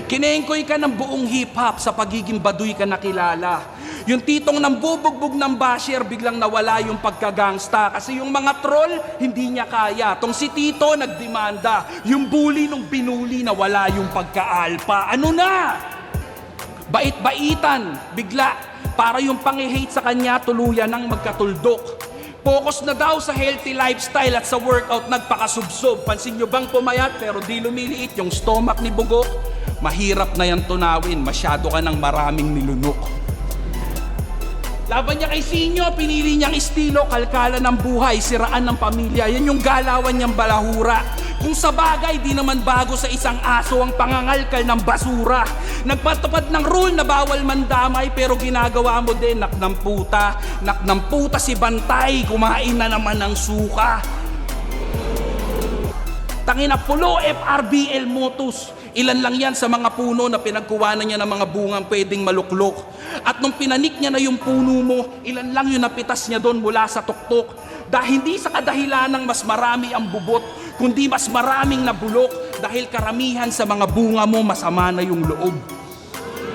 Kinengkoy ka ng buong hip-hop, sa pagiging baduy ka nakilala. Yung titong nambubugbog ng basher, biglang nawala yung pagkagangsta. Kasi yung mga troll, hindi niya kaya. Tong si Tito, nagdemanda. Yung bully nung binuli, nawala yung pagka-alpha. Ano na? Bait-baitan, bigla. Para yung pang-hate sa kanya, tuluyan ng magkatuldok. Focus na daw sa healthy lifestyle at sa workout, nagpakasubsob. Pansin nyo bang pumayat pero di lumiliit yung stomach ni Bugok? Mahirap na yan tunawin, masyado ka ng maraming nilunok. Laban niya kay Sinyo, pinili niyang estilo, kalkala ng buhay, siraan ng pamilya. Yan yung galawan niyang balahura. Kung sa bagay, di naman bago sa isang aso ang pangangalkal ng basura. Nagpatupad ng rule na bawal mandamay, pero ginagawa mo din, nak ng puta si Bantay, kumain na naman ng suka. Tangina pulo, FRBL Motus. Ilan lang yan sa mga puno na pinagkuwanan niya ng mga bungang pwedeng maluklok. At nung pinanik niya na yung puno mo, ilan lang yung napitas niya doon mula sa tuktok. Dahil hindi sa kadahilanang mas marami ang bubot, kundi mas maraming nabulok dahil karamihan sa mga bunga mo masama na yung loob.